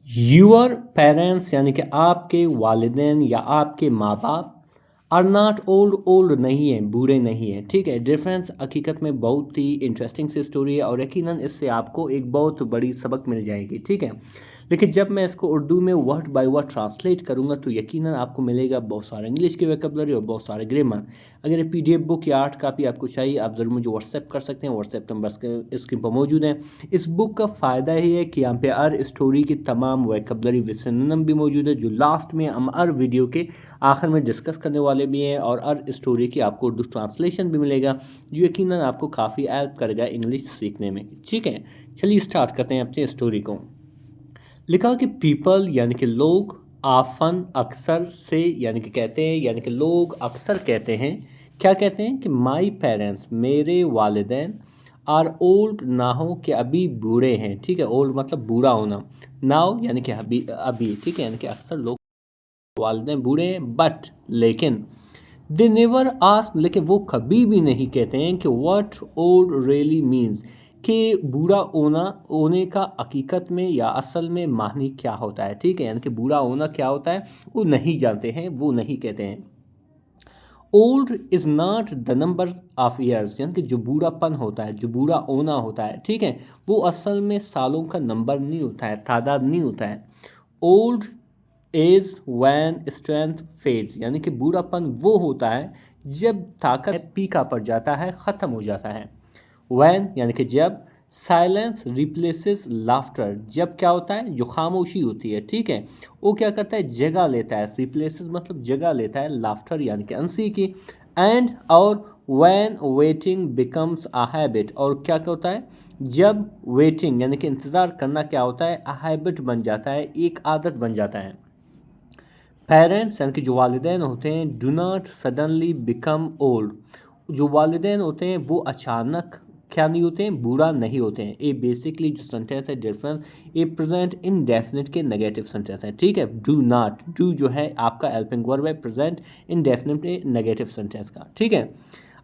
Your parents यानी कि आपके वालिदैन या आपके माँ बाप आर नॉट ओल्ड, ओल्ड नहीं है, बूढ़े नहीं हैं, ठीक है। डिफरेंस हकीकत में बहुत ही इंटरेस्टिंग सी स्टोरी है और यकीनन इससे आपको एक बहुत बड़ी सबक मिल जाएगी, ठीक है। लेकिन जब मैं इसको उर्दू में वर्ड बाय वर्ड ट्रांसलेट करूँगा तो यकीनन आपको मिलेगा बहुत सारे इंग्लिश की वोकैबुलरी और बहुत सारे ग्रामर। अगर ये पीडीएफ बुक या आर्ट कापी आपको चाहिए आप ज़रूर मुझे व्हाट्सएप कर सकते हैं। व्हाट्सएप नंबर स्क्रीन पर मौजूद है। इस बुक का फ़ायदा ये है कि यहाँ पे हर स्टोरी की तमाम वोकैबुलरी विद सिनोनिम भी मौजूद है, जो लास्ट में हम हर वीडियो के आखिर में डिस्कस करने वाले भी हैं, और हर स्टोरी की आपको उर्दू ट्रांसलेशन भी मिलेगा जो यकीनन आपको काफ़ी हेल्प करेगा इंग्लिश सीखने में, ठीक है। चलिए स्टार्ट करते हैं अपनी स्टोरी को। लिखा कि पीपल यानी कि लोग, आफन अक्सर से यानी कि कहते हैं, यानी कि लोग अक्सर कहते हैं, क्या कहते हैं कि माई पेरेंट्स मेरे वालिदैन आर ओल्ड ना हो कि अभी बूढ़े हैं, ठीक है। ओल्ड मतलब बूढ़ा होना, नाउ यानी कि अभी अभी, ठीक है, यानी कि अक्सर लोग वालिदैन बूढ़े हैं, बट लेकिन दे नेवर आस्क, लेकिन वो कभी भी नहीं कहते हैं कि व्हाट ओल्ड रियली मीन्स, कि बूढ़ा होने का हकीकत में या असल में मानी क्या होता है, ठीक है। यानी कि बूढ़ा होना क्या होता है वो नहीं जानते हैं, वो नहीं कहते हैं। Old is not the number of years, यानी कि जो बूढ़ापन होता है, जो बूढ़ा होना होता है, ठीक है, वो असल में सालों का नंबर नहीं होता है, तादाद नहीं होता है। Old age when strength fades, यानी कि बूढ़ापन वो होता है जब ताकत पीका पड़ जाता है, ख़त्म हो जाता है। वैन यानी कि जब, साइलेंस रिप्लेसेस लाफ्टर, जब क्या होता है जो खामोशी होती है, ठीक है, वो क्या करता है जगह लेता है, रिप्लेसेस मतलब जगह लेता है लाफ्टर यानी कि हंसी की। एंड और when waiting becomes a habit, और क्या होता है जब वेटिंग यानी कि इंतज़ार करना क्या होता है अ हैबिट बन जाता है, एक आदत बन जाता है। पेरेंट्स यानी कि जो वालिदैन होते हैं do not suddenly become old, जो वालिदैन होते हैं वो अचानक क्या नहीं होते हैं, बूढ़ा नहीं होते हैं। ये बेसिकली जो सेंटेंस है डिफरेंस, ये प्रेजेंट इनडेफिनिट के नेगेटिव सेंटेंस है, ठीक है। डू नॉट, डू जो है आपका हेल्पिंग वर्ब है प्रेजेंट इनडेफिनिट नेगेटिव सेंटेंस का, ठीक है।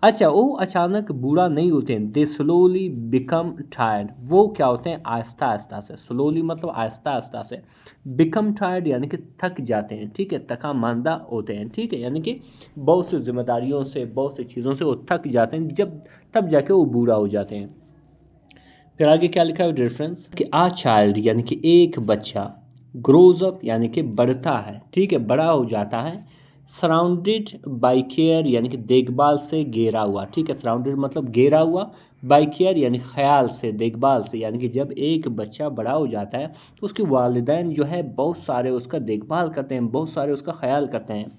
अच्छा, वो अचानक बूढ़ा नहीं होते हैं, दे स्लोली बिकम टायर्ड, वो क्या होते हैं आहिस्ता आहिस्ता से, स्लोली मतलब आहिस्ता आहिस्ता से, बिकम टायर्ड यानी कि थक जाते हैं, ठीक है, थका मांदा होते हैं, ठीक है, यानी कि बहुत सी जिम्मेदारियों से, बहुत सी चीज़ों से वो थक जाते हैं, जब तब जाके वो बूढ़ा हो जाते हैं। फिर आगे क्या लिखा है डिफरेंस कि आ चाइल्ड यानी कि एक बच्चा, ग्रोज अप यानी कि बढ़ता है, ठीक है, बड़ा हो जाता है, सराउंडेड बाई केयर यानी कि देखभाल से घेरा हुआ, ठीक है, सराउंडेड मतलब घेरा हुआ, बाई केयर यानी ख्याल से, देखभाल से, यानी कि जब एक बच्चा बड़ा हो जाता है तो उसके वालिदैन जो है बहुत सारे उसका देखभाल करते हैं, बहुत सारे उसका ख्याल करते हैं।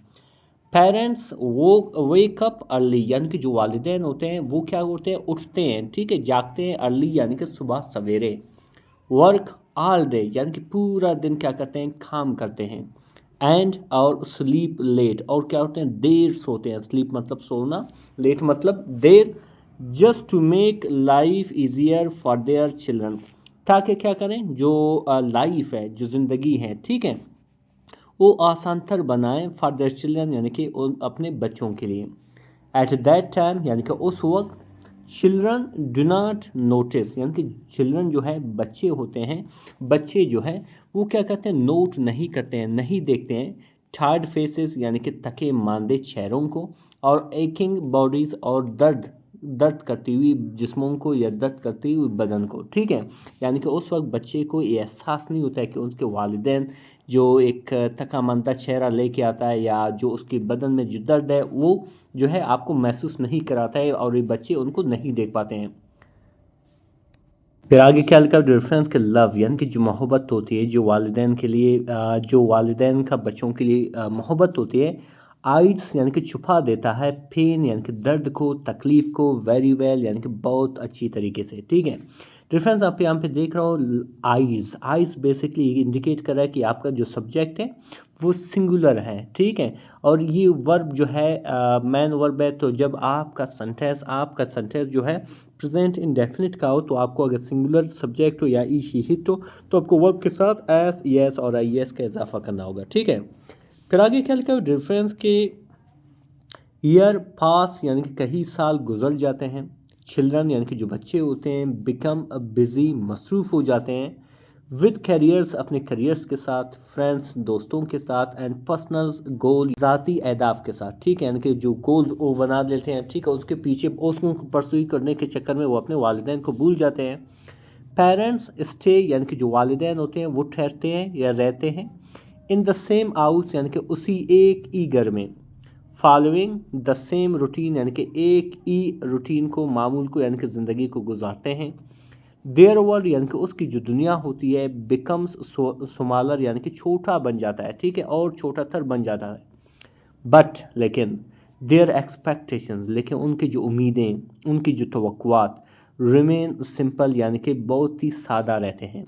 पेरेंट्स वो वेक अप अर्ली यानी कि जो वालिदैन होते हैं वो क्या होते हैं उठते हैं, ठीक है, जागते हैं, अर्ली यानी कि सुबह सवेरे। वर्क ऑल डे यानी कि पूरा दिन क्या करते हैं काम करते हैं। एंड और स्लीप लेट, और क्या होते हैं देर सोते हैं, स्लीप मतलब सोना, लेट मतलब देर, just to make life easier for their children, ताकि क्या करें जो लाइफ है, जो ज़िंदगी है, ठीक है, वो आसानतर बनाएं फॉर देयर चिल्ड्रन यानी कि उन अपने बच्चों के लिए। एट दैट टाइम यानी कि उस वक्त, चिल्ड्रन डू नॉट नोटिस यानी कि चिल्ड्रन जो है बच्चे होते हैं, बच्चे जो हैं वो क्या करते हैं नोट नहीं करते हैं, नहीं देखते हैं टायर्ड फेसेस यानी कि थके मांदे चेहरों को, और एकिंग बॉडीज़ और दर्द, दर्द करती हुई जिस्मों को या दर्द करती हुई बदन को, ठीक है। यानी कि उस वक्त बच्चे को ये एहसास नहीं होता है कि उसके वालिदैन जो एक थका मांदा चेहरा लेके आता है या जो उसके बदन में जो दर्द है वो जो है आपको महसूस नहीं कराता है, और ये बच्चे उनको नहीं देख पाते हैं। फिर आगे क्या लिखा डिफरेंस के लव यानी कि जो मोहब्बत होती है जो वालिदैन के लिए जो वालिदैन का बच्चों के लिए मोहब्बत होती है, आइड्स यानी कि छुपा देता है, पेन यानी कि दर्द को, तकलीफ़ को, वेरी वेल यानी कि बहुत अच्छी तरीके से, ठीक है। डिफरेंस आप यहाँ पे देख रहा हो, आइज़, आइज़ बेसिकली इंडिकेट कर रहा है कि आपका जो सब्जेक्ट है वो सिंगुलर है, ठीक है, और ये वर्ब जो है मैन वर्ब है, तो जब आपका सेंटेंस जो है प्रेजेंट इंडेफिनिट का हो तो आपको अगर सिंगुलर सब्जेक्ट हो या ई शी हिट हो तो आपको वर्ब के साथ एस, यस और आई एस का इजाफा करना होगा, ठीक है। फिर आगे क्या लिखा है डिफरेंस के ईयर पास यानी कि कई साल गुजर जाते हैं, चिल्ड्रन यानी कि जो बच्चे होते हैं बिकम बिज़ी मसरूफ़ हो जाते हैं, विद कैरियर्स अपने करियर्स के साथ, फ्रेंड्स दोस्तों के साथ, एंड पर्सनल गोल ज़ाती अहदाफ के साथ, ठीक है, यानी कि जो गोल्स वो बना लेते हैं, ठीक है, उसके पीछे उसको परस्यू करने के चक्कर में वो अपने वालिदैन को भूल जाते हैं। पेरेंट्स स्टे यानी कि जो वालिदैन होते हैं वो ठहरते हैं या रहते हैं इन द सेम हाउस यानी कि उसी एक ही घर में, फॉलोइंग द सेम रूटीन यानी कि एक ही रूटीन को, मामूल को, यानी कि ज़िंदगी को गुजारते हैं। देयर वर्ल्ड यानी कि उसकी जो दुनिया होती है बिकम्स स्मॉलर यानी कि छोटा बन जाता है, ठीक है, और छोटा तर बन जाता है। बट लेकिन देयर एक्सपेक्टेशंस लेकिन उनकी जो उम्मीदें, उनकी जो तवक्कुआत रिमेन सिंपल यानी कि बहुत ही सादा रहते हैं।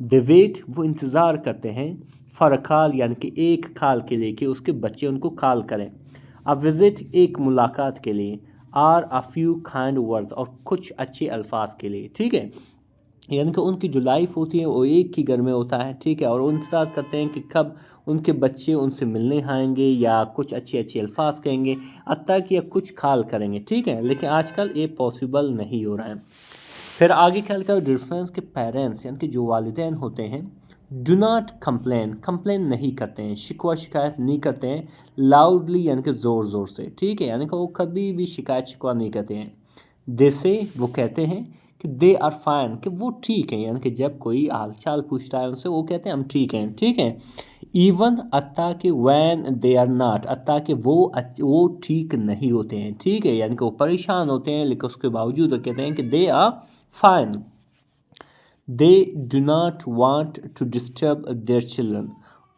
द वेट वो इंतज़ार करते हैं फॉर अ कॉल यानी कि एक खाल के लिए कि उसके बच्चे उनको कॉल करें। अ विज़िट एक मुलाकात के लिए, are a few kind words और कुछ अच्छे अल्फाज के लिए, ठीक है, यानी कि उनकी जो लाइफ होती है वो एक ही घर में होता है, ठीक है, और वो इंतज़ार करते हैं कि कब उनके बच्चे उनसे मिलने आएंगे या कुछ अच्छे अच्छे अल्फाज कहेंगे, हत्ता कि या कुछ खाल करेंगे, ठीक है, लेकिन आजकल ये पॉसिबल नहीं हो रहा है। फिर आगे ख्याल का डिफरेंस के पेरेंट्स यानी कि जो वालिदैन होते हैं डू नॉट कंप्लेन, कंप्लेन नहीं करते हैं, शिकवा शिकायत नहीं करते हैं लाउडली यानी कि ज़ोर ज़ोर से, ठीक है, यानी कि वो कभी भी शिकायत शिकवा नहीं करते हैं। दे से वो कहते हैं कि दे आर फाइन कि वो ठीक है, यानी कि जब कोई हाल चाल पूछता है उनसे वो कहते हैं हम ठीक हैं, ठीक है। इवन अत्ता कि वैन दे आर नॉट, अत्ता कि वो ठीक नहीं होते हैं, ठीक है, यानी कि वो परेशान होते हैं लेकिन उसके बावजूद वो कहते हैं कि they are fine. They do not want to disturb their children,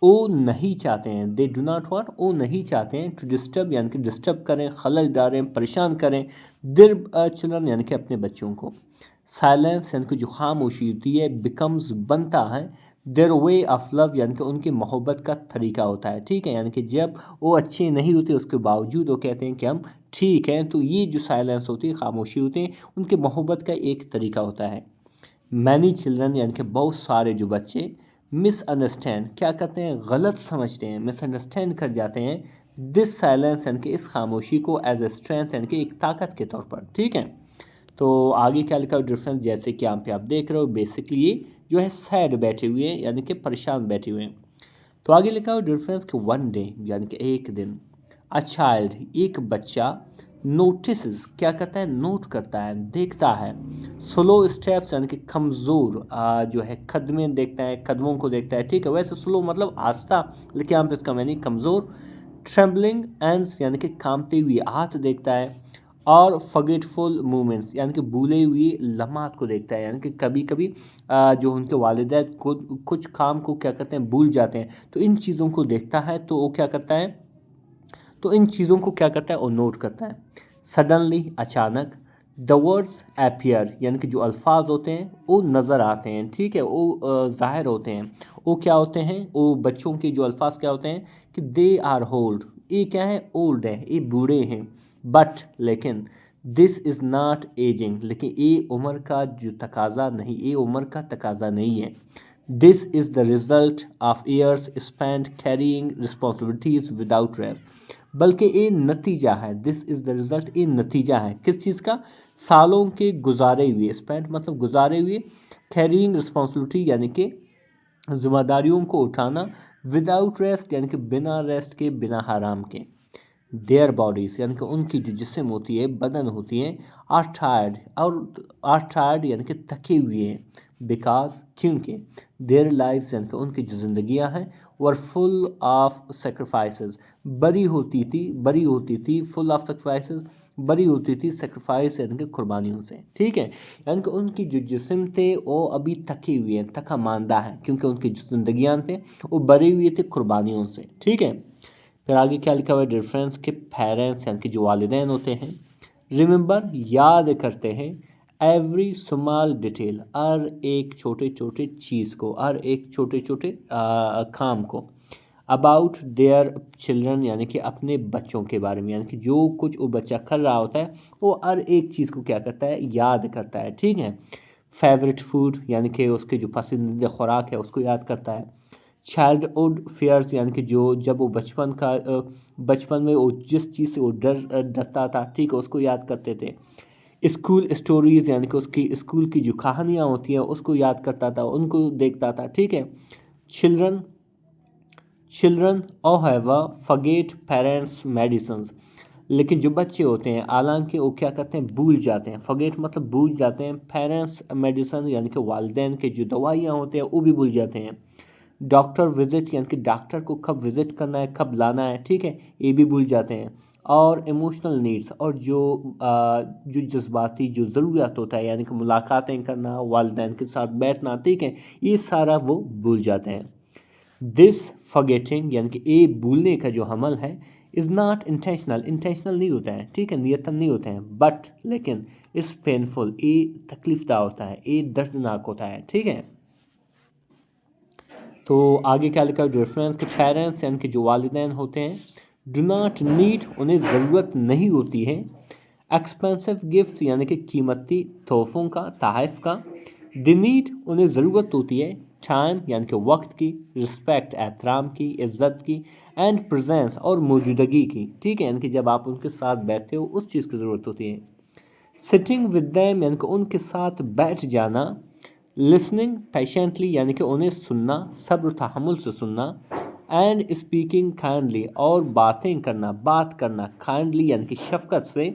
वो नहीं चाहते हैं, दे डू नॉट वांट वो नहीं चाहते हैं टू डिस्टर्ब यानी कि डिस्टर्ब करें, खलल डालें, परेशान करें देयर चिल्ड्रन यानी कि अपने बच्चों को। साइलेंस यानी कि जो खामोशी होती है बिकम्स बनता है देयर वे ऑफ लव यानी कि उनकी मोहब्बत का तरीका होता है, ठीक है, यानी कि जब वो अच्छे नहीं होते उसके बावजूद वो कहते हैं कि हम ठीक हैं, तो ये जो साइलेंस होती है, खामोशी होती है, उनके मोहब्बत का एक तरीका होता है। मैनी चिल्ड्रन यानी कि बहुत सारे जो बच्चे मिसअंडरस्टैंड क्या करते हैं, गलत समझते हैं, मिसअंडरस्टैंड कर जाते हैं दिस साइलेंस यानी कि इस खामोशी को एज ए स्ट्रेंथ यानी कि एक ताकत के तौर पर, ठीक है। तो आगे क्या लिखा हुआ डिफरेंस जैसे कि यहाँ पे आप देख रहे हो, बेसिकली ये जो है सैड बैठे हुए हैं यानी कि परेशान बैठे हुए हैं। तो आगे लिखा हुआ डिफरेंस कि वन डे यानी कि एक दिन, अ चाइल्ड एक बच्चा, नोटिस क्या करता है, नोट करता है, देखता है, स्लो स्टेप्स यानी कि कमज़ोर जो है कदमें देखता है, कदमों को देखता है, ठीक है, वैसे स्लो मतलब आस्था, लेकिन यहाँ पे इसका मैंने कमज़ोर। ट्रेम्बलिंग एंड्स यानी कि कांपते हुए हाथ देखता है, और फॉरगेटफुल मोमेंट्स यानी कि भूले हुए लम्हात को देखता है, यानी कि कभी कभी जो उनके वालिदैन कुछ काम को क्या करते हैं भूल जाते हैं, तो इन चीज़ों को देखता है, तो वो क्या करता है, तो इन चीज़ों को क्या करता है वो नोट करता है। सडनली अचानक, द वर्ड्स अपीयर यानी कि जो अल्फाज होते हैं वो नज़र आते हैं, ठीक है, वो ज़ाहिर होते हैं, वो क्या होते हैं, वो बच्चों के जो अल्फाज क्या होते हैं कि दे आर होल्ड, ये क्या है, ओल्ड है, ये बूढ़े हैं, बट लेकिन दिस इज़ नॉट एजिंग, लेकिन ये उम्र का जो तकाजा नहीं, ये उम्र का तकाजा नहीं है। This is the result of years spend carrying responsibilities without rest, बल्कि ये नतीजा है, दिस इज़ द रिज़ल्ट, ये नतीजा है किस चीज़ का, सालों के गुजारे हुए, स्पेंड मतलब गुजारे हुए, कैरिंग रिस्पॉन्सिबिलिटी यानी कि जिम्मेदारियों को उठाना, विदाउट रेस्ट यानी कि बिना रेस्ट के, बिना आराम के। देयर बॉडीज़ यानी कि उनकी जो जिस्म होती है, बदन होती है, आर टायर्ड, और आर टायर्ड यानी कि थके हुए हैं, बिकॉज क्योंकि देयर लाइफ्स यानी कि उनकी जो ज़िंदगियां हैं वर फुल ऑफ सेक्रीफाइसेस, बरी होती थी, फुल ऑफ सेक्रीफाइसेस, बरी होती थी सेक्रीफाइस यानी कि कुर्बानियों से, ठीक है, यानी कि उनकी जो जिस्म थे वो अभी थके हुए हैं, थका मांदा है, क्योंकि उनकी जो ज़िंदगियां थे वो बरी हुई थी कुर्बानियों से, ठीक है। फिर आगे क्या लिखा हुआ है डिफरेंस के पेरेंट्स यानी कि जो वालिदैन होते हैं रिमेंबर याद करते हैं एवरी स्मॉल डिटेल, हर एक छोटे छोटे चीज़ को, हर एक छोटे छोटे काम को, अबाउट देयर चिल्ड्रन यानी कि अपने बच्चों के बारे में, यानी कि जो कुछ वो बच्चा कर रहा होता है वो हर एक चीज़ को क्या करता है, याद करता है, ठीक है। फेवरेट फूड यानी कि उसके जो पसंदीदा खुराक है उसको याद करता है। चाइल्डहुड फियर्स यानी कि जो जब वो बचपन में वो जिस चीज़ से वो डरता था, ठीक है, उसको याद करते थे। स्कूल स्टोरीज़ यानी कि उसकी स्कूल की जो कहानियाँ होती हैं उसको याद करता था, उनको देखता था, ठीक है। Children children however forget parents medicines, लेकिन जो बच्चे होते हैं हालांकि वो क्या करते हैं, भूल जाते हैं। फॉरगेट मतलब भूल जाते हैं, पेरेंट्स मेडिसिन यानी कि वालदेन के जो दवाइयाँ होते हैं वो भी भूल जाते हैं। डॉक्टर विजिट यानी कि डॉक्टर को कब विजिट करना है, कब लाना है, ठीक है, ये भी भूल जाते हैं। और इमोशनल नीड्स और जो जज्बाती जो ज़रूरत होता है यानी कि मुलाकातें करना, वालदेन के साथ बैठना, ठीक है, ये सारा वो भूल जाते हैं। दिस फॉरगेटिंग यानी कि ये भूलने का जो अमल है इज़ नॉट इंटेंशनल, इंटेंशनल नहीं होता है, ठीक है, नियतन नहीं होते हैं, बट लेकिन इट्स पेनफुल, ये तकलीफदा होता है, ये दर्दनाक होता है, ठीक है। तो आगे क्या लिखा है रेफरेंस के पेरेंट्स यानी कि जो वालिदैन होते हैं डू नॉट नीड, उन्हें ज़रूरत नहीं होती है एक्सपेंसिव गिफ्ट यानी कि कीमती तोहफ़ों का, तहफ़ का। दे नीड, उन्हें ज़रूरत होती है टाइम यानी कि वक्त की, रिस्पेक्ट एहतराम की, इज़्ज़त की, एंड प्रेजेंस और मौजूदगी की, ठीक है, यानी कि जब आप उनके साथ बैठते हो उस चीज़ की ज़रूरत होती है। सिटिंग विद दैम यानी कि उनके साथ बैठ जाना। लिसनिंग पेशेंटली यानी कि उन्हें सुनना, सब्र तहम्मुल से सुनना। एंड स्पीकिंग काइंडली, और बातें करना, बात करना काइंडली यानी कि शफकत से।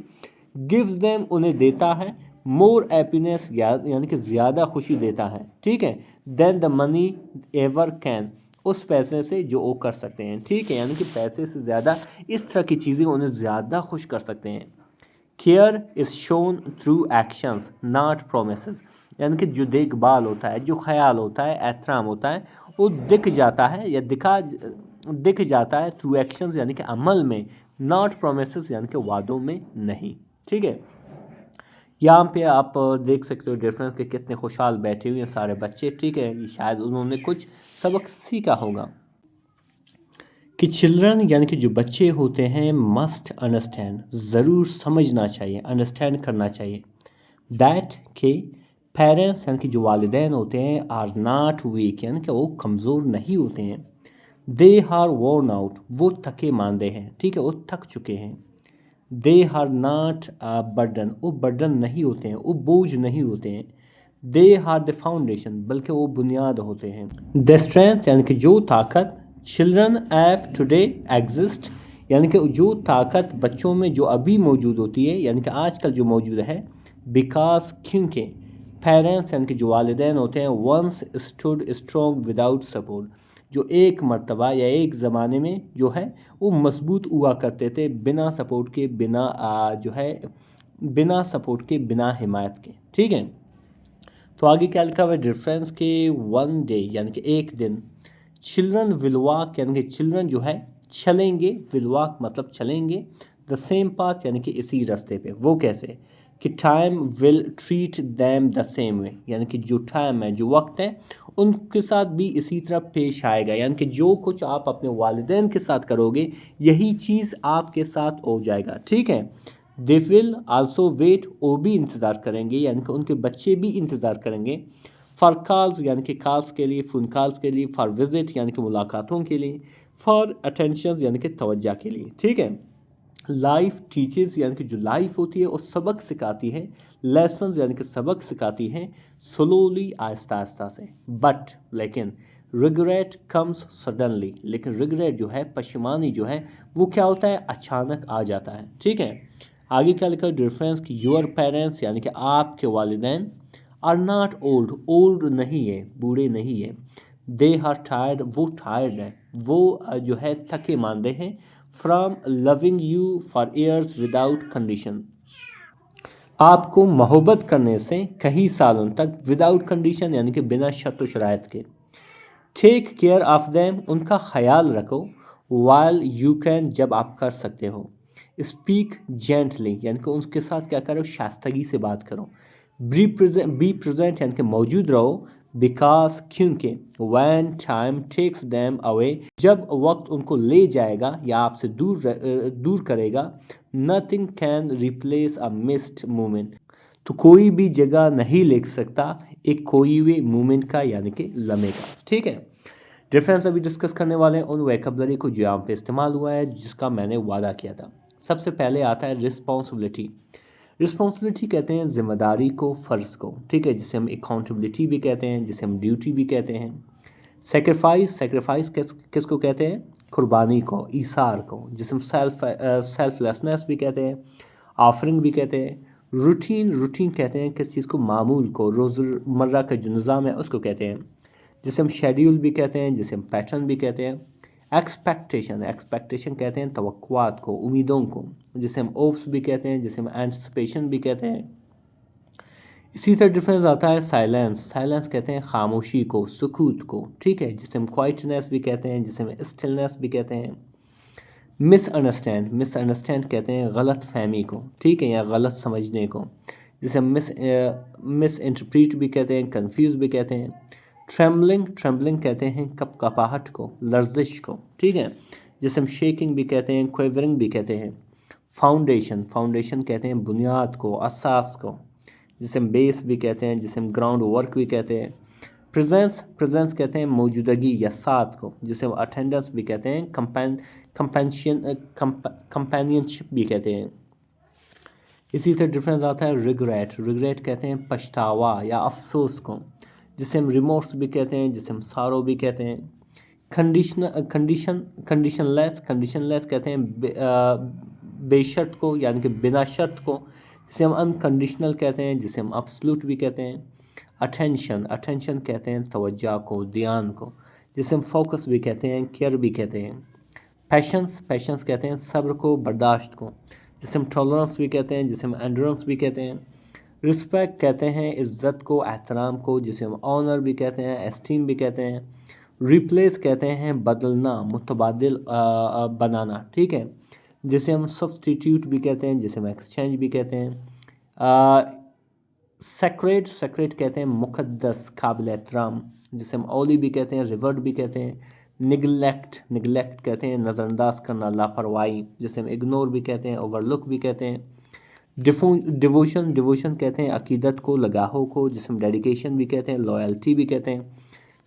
गिव्स देम, उन्हें देता है मोर हैप्पीनेस यानी कि ज़्यादा खुशी देता है, ठीक है, then the money ever can, उस पैसे से जो वो कर सकते हैं, ठीक है, यानी कि पैसे से ज़्यादा इस तरह की चीज़ें उन्हें ज़्यादा खुश कर सकते हैं। Care is shown through actions not promises, यानी कि जो देखभाल होता है, जो ख्याल होता है, एहतराम होता है, वो दिख जाता है या दिख जाता है थ्रू एक्शंस यानी कि अमल में, नॉट प्रोमिसेस यानी कि वादों में नहीं, ठीक है। यहाँ पे आप देख सकते हो डिफरेंस के कितने खुशहाल बैठे हुए हैं सारे बच्चे, ठीक है, ये शायद उन्होंने कुछ सबक सीखा होगा कि चिल्ड्रन यानी कि जो बच्चे होते हैं मस्ट अंडरस्टैंड, ज़रूर समझना चाहिए, अंडरस्टैंड करना चाहिए दैट के पेरेंट्स यानी कि जो वालिदैन होते हैं आर नॉट वीक यानी कि वो कमज़ोर नहीं होते हैं। दे आर वॉर्न आउट, वो थके मांदे हैं, ठीक है, वो थक चुके हैं। दे आर नॉट बर्डन, वो बर्डन नहीं होते हैं, वो बोझ नहीं होते हैं। दे आर द फाउंडेशन, बल्कि वो बुनियाद होते हैं। द स्ट्रेंथ यानी कि जो ताकत चिल्ड्रन एफ टुडे एग्जिस्ट, यानी कि जो ताकत बच्चों में जो अभी मौजूद होती है यानी कि आजकल जो मौजूद है, बिकॉज क्योंकि पेरेंट्स यानी कि जो वालिदैन होते हैं once stood strong without support, जो एक मर्तबा या एक ज़माने में जो है वो मजबूत हुआ करते थे बिना सपोर्ट के, बिना जो है बिना सपोर्ट के, बिना हिमायत के, ठीक है। तो आगे क्या लिखा हुआ है डिफरेंस के वन डे यानी कि एक दिन। चिल्ड्रन विल वॉक यानी कि चिल्ड्रन जो है चलेंगे, विल वॉक मतलब चलेंगे, द सेम पाथ यानी कि इसी रास्ते पे। वो कैसे कि time will treat them the same way, यानी कि जो टाइम है, जो वक्त है, उनके साथ भी इसी तरह पेश आएगा, यानी कि जो कुछ आप अपने वालिदैन के साथ करोगे यही चीज़ आपके साथ हो जाएगा, ठीक है। दे विल आल्सो वेट, वो भी इंतज़ार करेंगे यानी कि उनके बच्चे भी इंतज़ार करेंगे। फॉर कॉल्स यानी कि कॉल्स के लिए, फ़ोन कॉल्स के लिए। फॉर विजिट यानी कि मुलाकातों के लिए। फॉर अटेंशन यानी कि तवज्जो के लिए, ठीक है। लाइफ टीचेस यानी कि जो लाइफ होती है वो सबक सिखाती है। लेसन्स यानी कि सबक सिखाती है स्लोली, आहिस्ता आहिस्ता से। बट लेकिन रिग्रेट कम्स सडनली, लेकिन रिग्रेट जो है, पशेमानी जो है, वो क्या होता है, अचानक आ जाता है, ठीक है। आगे क्या लिखा है डिफरेंस कि योर पेरेंट्स यानी कि आपके वालिदैन आर नॉट ओल्ड, ओल्ड नहीं है, बूढ़े नहीं है। दे आर टायर्ड, वो टायर्ड है, वो जो है थके मांदे हैं। From loving you for years without condition, आपको मोहब्बत करने से कई सालों तक, विदाउट कंडीशन यानी कि बिना शर्त व शराइत के। टेक केयर ऑफ देम, उनका ख्याल रखो। वाइल यू कैन, जब आप कर सकते हो। स्पीक जेंटली यानी कि उनके साथ क्या करो, शास्तगी से बात करो। बी प्रेजेंट यानी कि मौजूद रहो। बिकॉज क्योंकि when time takes them away, जब वक्त उनको ले जाएगा या आपसे दूर करेगा। Nothing can replace a missed moment, तो कोई भी जगह नहीं ले सकता एक खोई हुए मोमेंट का यानी कि लम्हे का, ठीक है। डिफरेंस अभी डिस्कस करने वाले हैं उन वोकैबुलरी को जो यहाँ पे इस्तेमाल हुआ है, जिसका मैंने वादा किया था। सबसे पहले आता है रिस्पॉन्सिबिलिटी। रिस्पॉन्सिबिलिटी कहते हैं ज़िम्मेदारी को, फ़र्ज़ को, ठीक है, जिसे हम अकाउंटेबिलिटी भी कहते हैं, जिसे हम ड्यूटी भी कहते हैं। सेक्रीफाइस किसको कहते हैं? कुर्बानी को, ईसार को, जिसे हम सेल्फलेसनेस भी कहते हैं, ऑफरिंग भी कहते हैं। रूटीन कहते हैं किस चीज़ को? मामूल को, रोज़मर्रा का जो निज़ाम है उसको कहते हैं, जिसे हम शेड्यूल भी कहते हैं, जिसे हम पैटर्न भी कहते हैं। एक्सपेक्टेशन कहते हैं तवक्कुआत को, उम्मीदों को, जिसे हम ओप्स भी कहते हैं, जिसे हम एंटिसिपेशन भी कहते हैं। इसी तरह डिफरेंस आता है साइलेंस कहते हैं खामोशी को, सुकूत को, ठीक है, जिसे हम क्वाइटनेस भी कहते हैं, जिसे हम स्टिलनेस भी कहते हैं। मिसअंडरस्टैंड कहते हैं गलत फहमी को, ठीक है, या गलत समझने को, जिसे हम मिस इंटरप्रीट भी कहते हैं, कंफ्यूज भी कहते हैं। ट्रेम्बलिंग कहते हैं कपकपाहट को, लर्जिश को, ठीक है, जिसे हम शेकिंग भी कहते हैं, क्वेवरिंग भी कहते हैं। फाउंडेशन कहते हैं बुनियाद को, असास को, जिसे हम बेस भी कहते हैं, जिसे हम ग्राउंड वर्क भी कहते हैं। प्रेजेंस कहते हैं मौजूदगी या साथ को, जिसे हम अटेंडेंस भी कहते हैं, कंपेनियनशिप भी कहते हैं। इसी तरह डिफरेंस आता है रिग्रेट कहते हैं पछतावा या अफसोस को, जिसे हम रिमोर्स भी कहते हैं, जिसे हम सारो भी कहते हैं। कंडीशनलेस कहते हैं बेशर्त को, यानी कि बिना शर्त को, जिसे हम अनकंडीशनल कहते हैं, जिसे हम अब्सोल्यूट भी कहते हैं। अटेंशन कहते हैं तवज्जो को, ध्यान को, जिसे हम फोकस भी कहते हैं, केयर भी कहते हैं। पैशंस कहते हैं सब्र को, बर्दाश्त को, जिसे हम टॉलरेंस भी कहते हैं, जिसे हम एंड्योरेंस भी कहते हैं। रिस्पेक्ट कहते हैं इज़्ज़त को, एहतराम को, जिसे हम ऑनर भी कहते हैं, एस्टीम भी कहते हैं। रिप्लेस कहते हैं बदलना, मुतबादिल बनाना, ठीक है, जिसे हम सब्सटीट्यूट भी कहते हैं, जिसे हम एक्सचेंज भी कहते हैं। सेक्रेट कहते हैं मुक़द्दस, काबिल एहतराम, जिसे हम ओली भी कहते हैं, रिवर्ड भी कहते हैं। निगलेक्ट कहते हैं नज़रअंदाज करना, लापरवाही, जिसे हम इग्नोर भी कहते हैं, ओवरलुक भी कहते हैं। डिवोशन कहते हैं अकीदत को, लगाव को, जिसे हम डेडिकेशन भी कहते हैं, लॉयल्टी भी कहते हैं।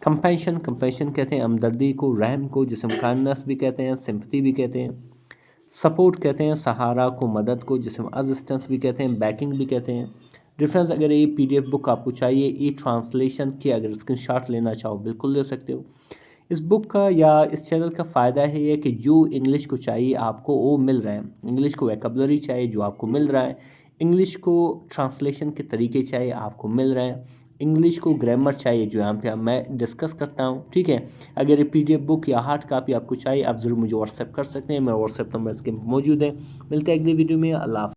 कंपैशन कहते हैं हमदर्दी को, रहम को, जिसे हम काइंडनेस भी कहते हैं, सिंपैथी भी कहते हैं। सपोर्ट कहते हैं सहारा को, मदद को, जिसे हम असिस्टेंस भी कहते हैं, बैकिंग भी कहते हैं। डिफरेंस अगर ये PDF बुक आपको चाहिए ई ट्रांसलेशन की, अगर स्क्रीनशॉट लेना चाहो बिल्कुल ले सकते हो। इस बुक का या इस चैनल का फ़ायदा है कि जो इंग्लिश को चाहिए आपको वो मिल रहा है, इंग्लिश को वोकैबुलरी चाहिए जो आपको मिल रहा है, इंग्लिश को ट्रांसलेशन के तरीके चाहिए आपको मिल रहे हैं, इंग्लिश को ग्रामर चाहिए जो यहाँ पे मैं डिस्कस करता हूँ, ठीक है। अगर ये PDF बुक या हार्ड कापी आपको चाहिए आप ज़रूर मुझे व्हाट्सएप कर सकते हैं, मेरा व्हाट्सएप नंबर इसके मौजूद है। मिलते हैं अगली वीडियो में, अल्लाह हाफ़िज़।